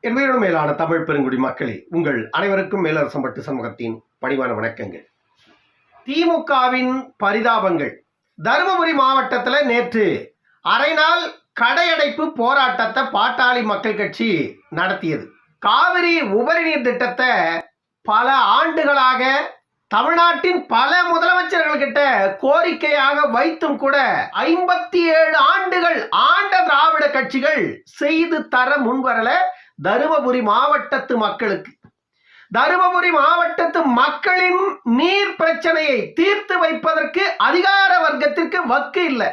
என் மேலான தமிழ் பெருங்குடி மக்களே, உங்கள் அனைவருக்கும் மேலரசம்பட்டு சமூகத்தின் பணிவான வணக்கங்கள். திமுகவின் பரிதாபங்கள். தருமபுரி மாவட்டத்தில் நேற்று அரை நாள் கடையடைப்பு போராட்டத்தை பாட்டாளி மக்கள் கட்சி நடத்தியது. காவிரி உபரிநீர் திட்டத்தை பல ஆண்டுகளாக தமிழ்நாட்டின் பல முதலமைச்சர்கள் கிட்ட கோரிக்கையாக வைத்தும் கூட 57 ஆண்டுகள் ஆண்ட திராவிட கட்சிகள் செய்து தர முன்வரல. தருமபுரி மாவட்டத்து மக்களுக்கு, தருமபுரி மாவட்டத்து மக்களின் நீர் பிரச்சனையை தீர்த்து வைப்பதற்கு அதிகார வர்க்கத்திற்கு வக்கு இல்லை,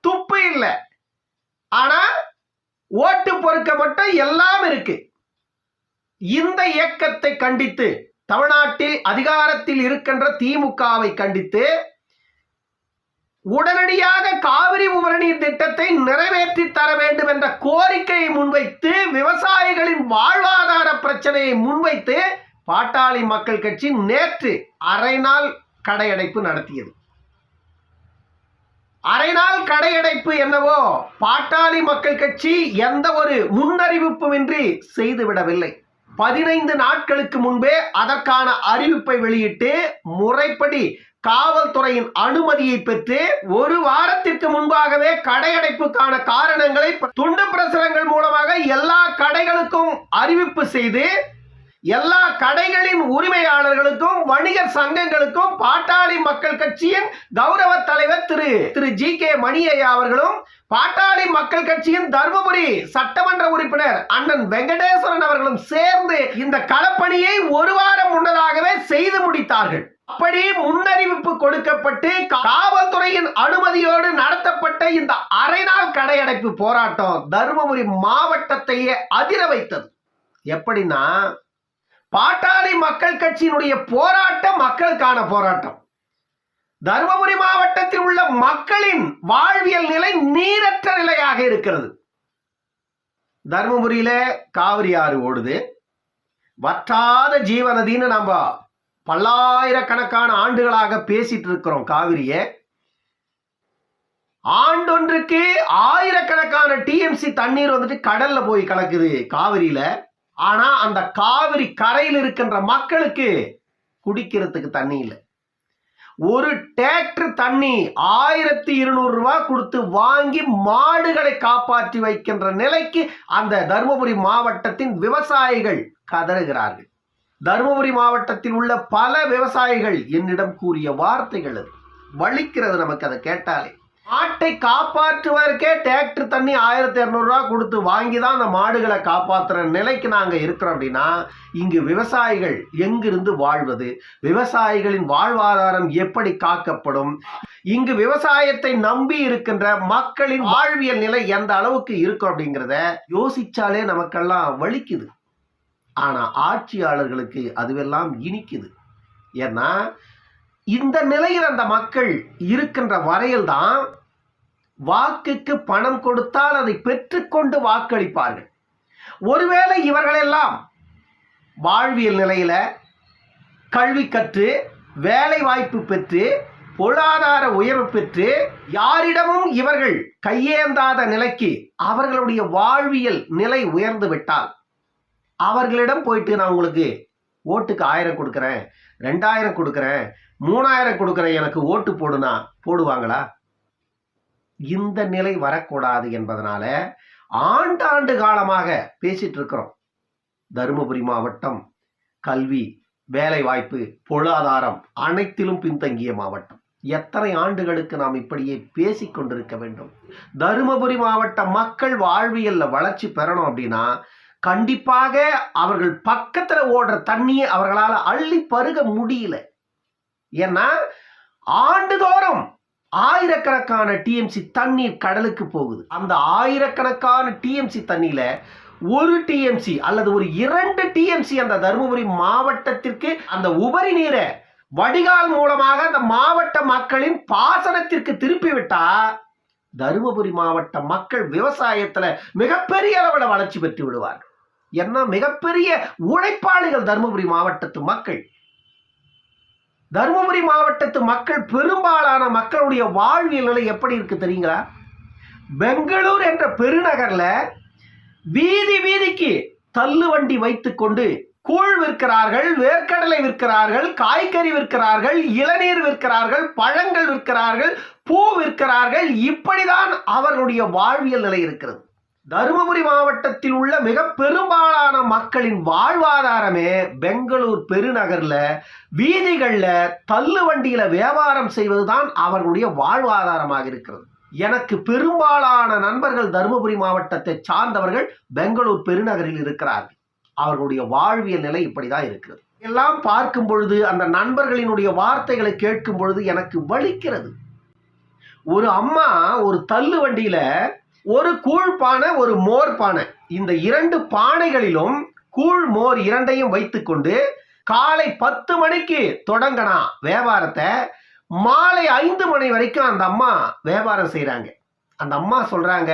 துப்பு இல்லை. ஆனா ஓட்டு பொறுக்க மட்டும் எல்லாம் இருக்கு. இந்த இயக்கத்தை கண்டித்து, தமிழ்நாட்டில் அதிகாரத்தில் இருக்கின்ற திமுகவை கண்டித்து உடனடியாக காவிரி உபரிநீர் திட்டத்தை நிறைவேற்றி தர வேண்டும் என்ற கோரிக்கையை முன்வைத்து, விவசாயிகளின் வாழ்வாதார பிரச்சனையை முன்வைத்து பாட்டாளி மக்கள் கட்சி நேற்று அரை நாள் கடையடைப்பு நடத்தியது. அரை நாள் கடையடைப்பு என்னவோ பாட்டாளி மக்கள் கட்சி எந்த ஒரு முன்னறிவிப்புமின்றி செய்துவிடவில்லை. 15 நாட்களுக்கு முன்பே அதற்கான அறிவிப்பை வெளியிட்டு முறைப்படி காவல்துறையின் அனுமதியை பெற்று ஒரு வாரத்திற்கு முன்பாகவே கடையடைப்புக்கான காரணங்களை துண்டு பிரசுரங்கள் மூலமாக எல்லா கடைகளுக்கும் அறிவிப்பு செய்து, எல்லா கடைகளின் உரிமையாளர்களுக்கும் வணிகர் சங்கங்களுக்கும் பாட்டாளி மக்கள் கட்சியின் கௌரவ தலைவர் திரு ஜி.கே. மணியையா அவர்களும், பாட்டாளி மக்கள் கட்சியின் தர்மபுரி சட்டமன்ற உறுப்பினர் அண்ணன் வெங்கடேஸ்வரன் அவர்களும் சேர்ந்து இந்த களப்பணியை ஒரு வாரம் முன்னதாகவே செய்து முடித்தார்கள். அப்படி முன்னறிவிப்பு கொடுக்கப்பட்டு காவல்துறையின் அனுமதியோடு நடத்தப்பட்ட இந்த அரை நாள் கடையடைப்பு போராட்டம் தருமபுரி மாவட்டத்தையே அதிர வைத்தது. எப்படின்னா, பாட்டாளி மக்கள் கட்சியினுடைய போராட்டம் மக்களுக்கான போராட்டம். தருமபுரி மாவட்டத்தில் உள்ள மக்களின் வாழ்வியல் நிலை நீரற்ற நிலையாக இருக்கிறது. தருமபுரியில காவிரி ஆறு ஓடுது, வற்றாத ஜீவநதின்னு நம்ம பல்லாயிரக்கணக்கான ஆண்டுகளாக பேசிட்டு இருக்கிறோம். காவிரியை ஆண்டொன்றுக்கு ஆயிரக்கணக்கான டிஎம்சி தண்ணீர் வந்துட்டு கடல்ல போய் கலக்குது காவிரியில. ஆனா அந்த காவிரி கரையில் இருக்கின்ற மக்களுக்கு குடிக்கிறதுக்கு தண்ணி இல்லை. ஒரு டிராக்டர் தண்ணி 1200 ரூபாய் கொடுத்து வாங்கி மாடுகளை காப்பாற்றி வைக்கின்ற நிலைக்கு அந்த தருமபுரி மாவட்டத்தின் விவசாயிகள் கதறுகிறார்கள். தருமபுரி மாவட்டத்தில் உள்ள பல விவசாயிகள் என்னிடம் கூறிய வார்த்தைகள் அது வலிக்கிறது நமக்கு. அதை கேட்டாலே மாட்டை காப்பாற்றுவதற்கே டிராக்டர் தண்ணி 1200 ரூபாய் கொடுத்து வாங்கி தான் அந்த மாடுகளை காப்பாற்றுற நிலைக்கு நாங்கள் இருக்கிறோம். அப்படின்னா இங்கு விவசாயிகள் எங்கிருந்து வாழ்வது? விவசாயிகளின் வாழ்வாதாரம் எப்படி காக்கப்படும்? இங்கு விவசாயத்தை நம்பி இருக்கின்ற மக்களின் வாழ்வியல் நிலை எந்த அளவுக்கு இருக்கும் அப்படிங்கிறத யோசிச்சாலே நமக்கெல்லாம் வலிக்குது. ஆனா ஆட்சியாளர்களுக்கு அதுவெல்லாம் இனிக்குது. ஏன்னா இந்த நிலையில் அந்த மக்கள் இருக்கின்ற வரையில் தான் வாக்குக்கு பணம் கொடுத்தால் அதை பெற்றுக்கொண்டு வாக்களிப்பார்கள். ஒருவேளை இவர்களெல்லாம் வாழ்வியல் நிலையில கல்வி கற்று வேலை வாய்ப்பு பெற்று பொருளாதார உயர்வு பெற்று யாரிடமும் இவர்கள் கையேந்தாத நிலைக்கு அவர்களுடைய வாழ்வியல் நிலை உயர்ந்து விட்டால், அவர்களிடம் போயிட்டு நான் உங்களுக்கு ஓட்டுக்கு 1000 கொடுக்குறேன், 2000 கொடுக்குறேன், 3000 கொடுக்குறேன், எனக்கு ஓட்டு போடுனா போடுவாங்களா? இந்த நிலை வரக்கூடாது என்பதனால ஆண்டாண்டு காலமாக பேசிட்டு இருக்கிறோம். தருமபுரி மாவட்டம் கல்வி, வேலை வாய்ப்பு, பொருளாதாரம் அனைத்திலும் பின்தங்கிய மாவட்டம். எத்தனை ஆண்டுகளுக்கு நாம் இப்படியே பேசிக்கொண்டிருக்க வேண்டும்? தருமபுரி மாவட்ட மக்கள் வாழ்வியல்ல வளர்ச்சி பெறணும் அப்படின்னா கண்டிப்பாக அவர்கள் பக்கத்துல ஓடுற தண்ணியை அவர்களால் அள்ளி பருக முடியல. ஏன்னா ஆண்டுதோறும் ஆயிரக்கணக்கான டிஎம்சி தண்ணீர் கடலுக்கு போகுது. அந்த ஆயிரக்கணக்கான டிஎம்சி தண்ணியில ஒரு டிஎம்சி அல்லது ஒரு 2 டிஎம்சி அந்த தருமபுரி மாவட்டத்திற்கு அந்த உபரி நீரை வடிகால் மூலமாக அந்த மாவட்ட மக்களின் பாசனத்திற்கு திருப்பி விட்டா தருமபுரி மாவட்ட மக்கள் விவசாயத்துல மிகப்பெரிய அளவில் வளர்ச்சி பெற்று விடுவார்கள். என்ன மிகப்பெரிய உழைப்பாளிகள் தருமபுரி மாவட்டத்து மக்கள். தருமபுரி மாவட்டத்து மக்கள் பெரும்பாலான மக்களுடைய வாழ்வியல் நிலை எப்படி இருக்கு தெரியுங்களா? பெங்களூர் என்ற பெருநகர்ல வீதி வீதிக்கு தள்ளுவண்டி வைத்துக்கொண்டு கூழ் விற்கிறார்கள், வேர்க்கடலை விற்கிறார்கள், காய்கறி விற்கிறார்கள், இளநீர் விற்கிறார்கள், பழங்கள் விற்கிறார்கள், பூ விற்கிறார்கள். இப்படிதான் அவர்களுடைய வாழ்வியல் நிலை இருக்கிறது. தருமபுரி மாவட்டத்தில் உள்ள மிக பெரும்பாலான மக்களின் வாழ்வாதாரமே பெங்களூர் பெருநகர்ல வீதிகள்ல தள்ளுவண்டியில வியாபாரம் செய்வதுதான் அவர்களுடைய வாழ்வாதாரமாக இருக்கிறது. எனக்கு பெரும்பாலான நண்பர்கள் தருமபுரி மாவட்டத்தை சார்ந்தவர்கள் பெங்களூர் பெருநகரில் இருக்கிறார்கள். அவர்களுடைய வாழ்வியல் நிலை இப்படிதான் இருக்கிறது. எல்லாம் பார்க்கும் பொழுது, அந்த நண்பர்களினுடைய வார்த்தைகளை கேட்கும் பொழுது எனக்கு வலிக்கிறது. ஒரு அம்மா ஒரு தள்ளு வண்டியில ஒரு கூழ் பானை, ஒரு மோர் பானை, இந்த 2 பானைகளிலும் கூழ் மோர் இரண்டையும் வைத்துக்கொண்டு காலை 10 மணிக்கு தொடங்கினா வியாபாரத்தை மாலை 5 மணி வரைக்கும் அந்த அம்மா வியாபாரம் செய்யறாங்க. அந்த அம்மா சொல்றாங்க,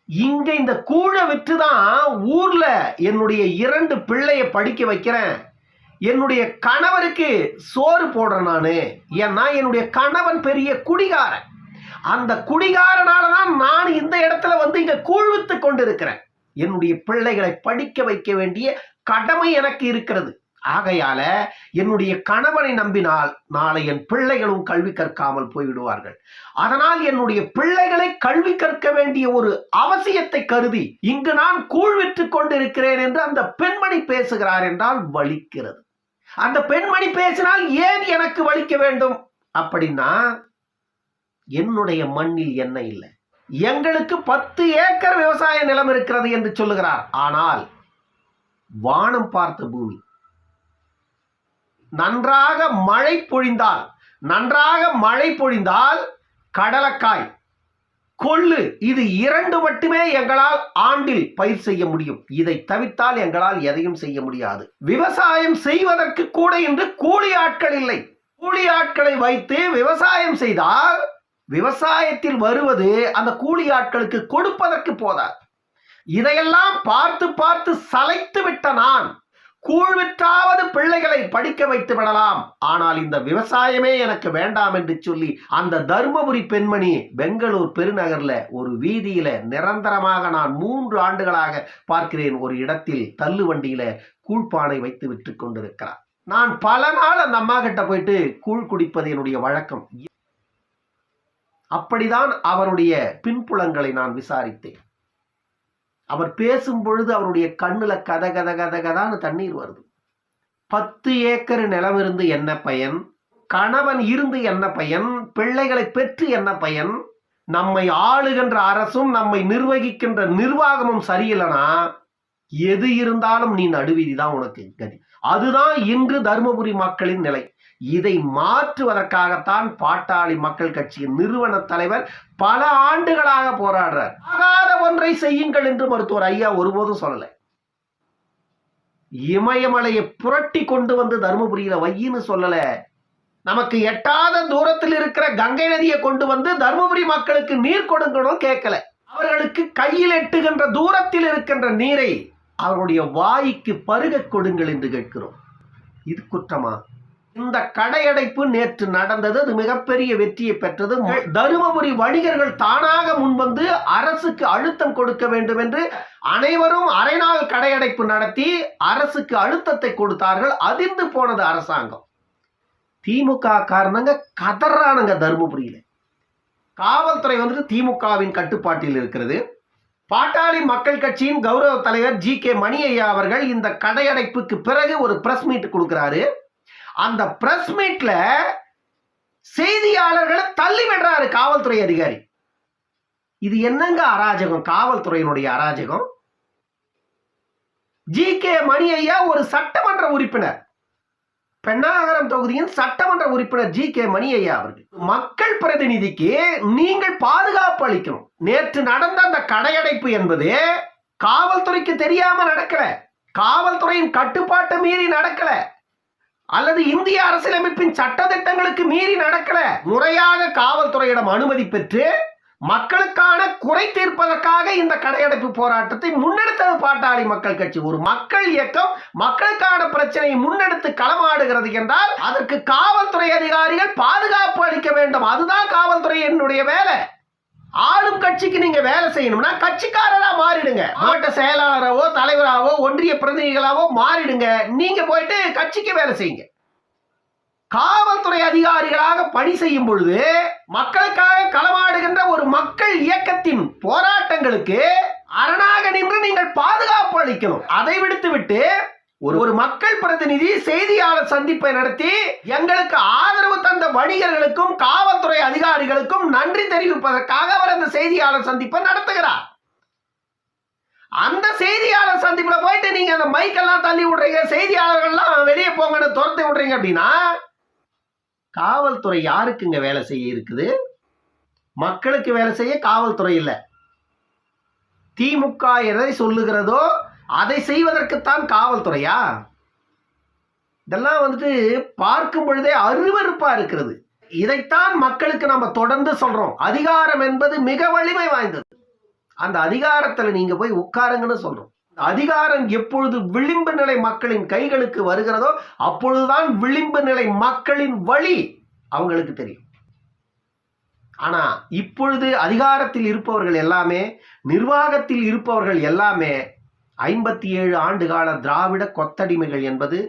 இங்க இந்த கூழை விற்றுதான் ஊர்ல என்னுடைய 2 பிள்ளைய படிக்க வைக்கிறேன், என்னுடைய கணவருக்கு சோறு போடுறேன் நானு. ஏன்னா என்னுடைய கணவன் பெரிய குடிகாரன். அந்த குடிகாரனாலதான் நான் இந்த இடத்துல வந்து இங்க கூழ் வித்து கொண்டு இருக்கிறேன். என்னுடைய பிள்ளைகளை படிக்க வைக்க வேண்டிய கடமை எனக்கு இருக்கிறது. ஆகையால என்னுடைய கணவனை நம்பினால் நாளை என் பிள்ளைகளும் கல்வி கற்காமல் போய்விடுவார்கள். அதனால் என்னுடைய பிள்ளைகளை கல்வி கற்க வேண்டிய ஒரு அவசியத்தை கருதி இங்கு நான் கூழ் விற்று கொண்டிருக்கிறேன் என்று அந்த பெண்மணி பேசுகிறார் என்றால் வலிக்கிறது. அந்த பெண்மணி பேசினால் ஏன் எனக்கு வலிக்க வேண்டும்? அப்படின்னா என்னுடைய மண்ணில் என்ன இல்லை, எங்களுக்கு 10 ஏக்கர் விவசாய நிலம் இருக்கிறது என்று சொல்லுகிறார். ஆனால் வானம் பார்த்த பூமி. நன்றாக மழை பொழிந்தால் கடலக்காய், கொள்ளு, இது 2 மட்டுமே எங்களால் ஆண்டில் பயிர் செய்ய முடியும். இதை தவிர்த்தால் எங்களால் எதையும் செய்ய முடியாது. விவசாயம் செய்வதற்கு கூட இன்று கூலி ஆட்கள் இல்லை. கூலி ஆட்களை வைத்து விவசாயம் செய்தால் விவசாயத்தில் வருவது அந்த கூலி ஆட்களுக்கு கொடுப்பதற்கு போதாது. இதையெல்லாம் பார்த்து பார்த்து சளைத்து விட்ட நான் கூழ் விற்றாவது பிள்ளைகளை படிக்க வைத்து விடலாம், ஆனால் இந்த விவசாயமே எனக்கு வேண்டாம் என்று சொல்லி அந்த தர்மபுரி பெண்மணி பெங்களூர் பெருநகர்ல ஒரு வீதியில நிரந்தரமாக நான் 3 ஆண்டுகளாக பார்க்கிறேன். ஒரு இடத்தில் தள்ளு வண்டியில கூழ்பானை வைத்து விற்று கொண்டிருக்கிறார். நான் பல நாள் அந்த அம்மா கிட்ட போயிட்டு கூழ் குடிப்பது என்னுடைய வழக்கம். அப்படிதான் அவருடைய பின்புலங்களை நான் விசாரித்தேன். அவர் பேசும் பொழுது அவருடைய கண்ணுல கத கத கத கதான்னு தண்ணீர் வருது. 10 ஏக்கர் நிலம் இருந்து என்ன பயன்? கணவன் இருந்து என்ன பயன்? பிள்ளைகளை பெற்று என்ன பயன்? நம்மை ஆளுகின்ற அரசும் நம்மை நிர்வகிக்கின்ற நிர்வாகமும் சரியில்லைனா எது இருந்தாலும் நீ நடுவீதிதான் உனக்கு கதி. அதுதான் இன்று தருமபுரி மக்களின் நிலை. இதை மாற்றுவதற்காகத்தான் பாட்டாளி மக்கள் கட்சியின் நிறுவன தலைவர் பல ஆண்டுகளாக போராடுறார். ஆகாத ஒன்றை செய்யுங்கள் என்று மருத்துவர் ஐயா ஒருபோதும் சொல்லல. இமயமலையை புரட்டி கொண்டு வந்து தருமபுரியில வையின்னு சொல்லல. நமக்கு எட்டாத தூரத்தில் இருக்கிற கங்கை நதியை கொண்டு வந்து தருமபுரி மக்களுக்கு நீர் கொடுக்கணும் கேட்கல. அவர்களுக்கு கையில் எட்டுகின்ற தூரத்தில் இருக்கின்ற நீரை அவருடைய வாய்க்கு பருக கொடுங்கள் என்று கேட்கிறோம். இது குற்றமா? இந்த கடையடைப்பு நேற்று நடந்தது. அது மிகப்பெரிய வெற்றியை பெற்றது. தருமபுரி வணிகர்கள் தானாக முன்வந்து அரசுக்கு அழுத்தம் கொடுக்க வேண்டும் என்று அனைவரும் அரை நாள் கடையடைப்பு நடத்தி அரசுக்கு அழுத்தத்தை கொடுத்தார்கள். அதிர்ந்து போனது அரசாங்கம். திமுக காரணங்க கதறானுங்க. தருமபுரியில காவல்துறை வந்துட்டு திமுகவின் கட்டுப்பாட்டில் இருக்கிறது. பாட்டாளி மக்கள் கட்சியின் கௌரவ தலைவர் ஜி.கே. மணி ஐயா அவர்கள் இந்த கடையடைப்புக்கு பிறகு ஒரு பிரஸ் மீட் கொடுக்கிறாரு. அந்த பிரஸ் மீட்ல செய்தியாளர்களை தள்ளி விடுறாரு காவல்துறை அதிகாரி. இது என்னங்க அராஜகம்? காவல்துறையினுடைய அராஜகம். ஜி.கே. மணி ஐயா ஒரு சட்டமன்ற உறுப்பினர், பெண்ணாகரம் தொகுதியின் சட்டமன்ற உறுப்பினர் ஜி.கே. மணி ஐயா அவர்கள் மக்கள் பிரதிநிதிக்கு நீங்கள் பாதுகாப்பு அளிக்கணும். நேற்று நடந்த அந்த கடையடைப்பு என்பது காவல்துறைக்கு தெரியாம நடக்கல, காவல்துறையின் கட்டுப்பாட்டை மீறி நடக்கல, அல்லது இந்திய அரசியலமைப்பின் சட்ட திட்டங்களுக்கு மீறி நடக்கல. முறையாக காவல்துறையிடம் அனுமதி பெற்று மக்களுக்கான குறை தீர்ப்பதற்காக இந்த கடையடைப்பு போராட்டத்தை முன்னெடுத்தது பாட்டாளி மக்கள் கட்சி. ஒரு மக்கள் இயக்கம் மக்களுக்கான பிரச்சனையை முன்னெடுத்து களமாடுகிறது என்றால் அதற்கு காவல்துறை அதிகாரிகள் பாதுகாப்பு அளிக்க வேண்டும். அதுதான் காவல்துறையினுடைய வேலை. ஆளும் கட்சிக்கு நீங்க வேலை செய்யணும்னா கட்சிக்காரரா மாறிடுங்க. மாவட்ட செயலாளராவோ தலைவராவோ ஒன்றிய பிரதிநிதிகளாவோ மாறிடுங்க. நீங்க போயிட்டு கட்சிக்கு வேலை செய்யுங்க. காவல்துறை அதிகாரிகளாக பணி செய்யும் பொழுது மக்களுக்காக களமாடுகின்ற ஒரு மக்கள் இயக்கத்தின் போராட்டங்களுக்கு அரணாக நின்று நீங்கள் பாதுகாப்பு அளிக்கணும். அதை விடுத்துவிட்டு ஒரு மக்கள் பிரதிநிதி செய்தியாளர் சந்திப்பை நடத்தி எங்களுக்கு ஆதரவு தந்த வணிகர்களுக்கும் காவல்துறை அதிகாரிகளுக்கும் நன்றி தெரிவிப்பதற்காக அவர் அந்த செய்தியாளர் சந்திப்பை நடத்துகிறார். அந்த செய்தியாளர் சந்திப்புல போயிட்டு நீங்க அந்த மைக்கெல்லாம் தள்ளி விடுறீங்க, செய்தியாளர்கள்லாம் வெளியே போங்கன்னு துரத்தி விடுறீங்க அப்படின்னா காவல்துறை யாருக்குங்க வேலை செய்ய இருக்குது? மக்களுக்கு வேலை செய்ய காவல்துறை இல்லை. திமுக எதை சொல்லுகிறதோ அதை செய்வதற்குத்தான் காவல்துறையா? இதெல்லாம் பார்க்கும் பொழுதே அருவருப்பா இருக்கிறது. இதைத்தான் மக்களுக்கு நம்ம தொடர்ந்து சொல்றோம். அதிகாரம் என்பது மிக வலிமை வாய்ந்தது. அந்த அதிகாரத்துல நீங்க போய் உட்காருங்கன்னு சொல்றோம். அதிகாரம் எப்பொழுது விளிம்பு நிலை மக்களின் கைகளுக்கு வருகிறதோ அப்பொழுதுதான் விளிம்பு நிலை மக்களின் வழி அவங்களுக்கு தெரியும். ஆனா இப்பொழுது அதிகாரத்தில் இருப்பவர்கள் எல்லாமே, நிர்வாகத்தில் இருப்பவர்கள் எல்லாமே 57 ஆண்டு கால திராவிட கொத்தடிமைகள் என்பது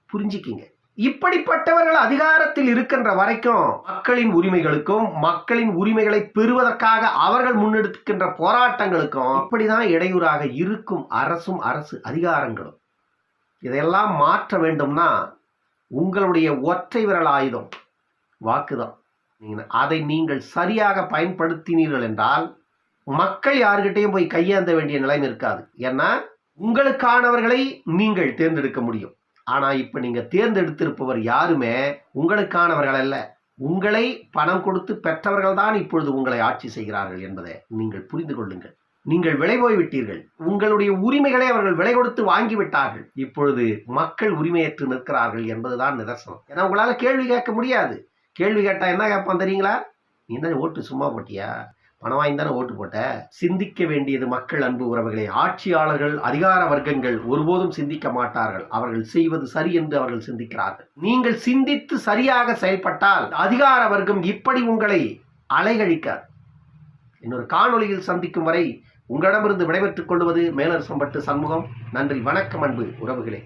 புரிஞ்சுக்கிங்க. இப்படிப்பட்டவர்கள் அதிகாரத்தில் இருக்கின்ற வரைக்கும் மக்களின் உரிமைகளுக்கும் மக்களின் உரிமைகளை பெறுவதற்காக அவர்கள் முன்னெடுக்கின்ற போராட்டங்களுக்கும் இப்படிதான் இடையூறாக இருக்கும் அரசும் அரசு அதிகாரங்களும். இதையெல்லாம் மாற்ற வேண்டும்னா உங்களுடைய ஒற்றை விரல் ஆயுதம் வாக்குதான். அதை நீங்கள் சரியாக பயன்படுத்தினீர்கள் என்றால் மக்கள் யாருக்கிட்டையும் போய் கையேந்த வேண்டிய நிலைமை இருக்காது. ஏன்னா உங்களுக்கானவர்களை நீங்கள் தேர்ந்தெடுக்க முடியும். ஆனா இப்ப நீங்க தேர்ந்தெடுத்திருப்பவர் யாருமே உங்களுக்கானவர்கள் அல்ல. உங்களை பணம் கொடுத்து பெற்றவர்கள் தான் இப்பொழுது உங்களை ஆட்சி செய்கிறார்கள் என்பதை நீங்கள் புரிந்து கொள்ளுங்கள். நீங்கள் விலை போய்விட்டீர்கள். உங்களுடைய உரிமைகளை அவர்கள் விலை கொடுத்து வாங்கிவிட்டார்கள். இப்பொழுது மக்கள் உரிமையற்று நிற்கிறார்கள் என்பதுதான் நிதர்சனம். ஏன்னா உங்களால கேள்வி கேட்க முடியாது. கேள்வி கேட்டா என்ன கேட்பான் தெரியுங்களா? நீ என்ன ஓட்டு சும்மா போட்டியா? பணம் வாங்கி தானே ஓட்டு போட்ட. சிந்திக்க வேண்டியது மக்கள் அன்பு உறவுகளே. ஆட்சியாளர்கள் அதிகார வர்க்கங்கள் ஒருபோதும் சிந்திக்க மாட்டார்கள். அவர்கள் செய்வது சரி என்று அவர்கள் சிந்திக்கிறார்கள். நீங்கள் சிந்தித்து சரியாக செயல்பட்டால் அதிகார வர்க்கம் இப்படி உங்களை அலைகழிக்காது. இன்னொரு காணொளியில் சந்திக்கும் வரை உங்களிடமிருந்து விடைபெற்றுக் கொள்வது மேலரசம்பட்டு சண்முகம். நன்றி, வணக்கம் அன்பு உறவுகளே.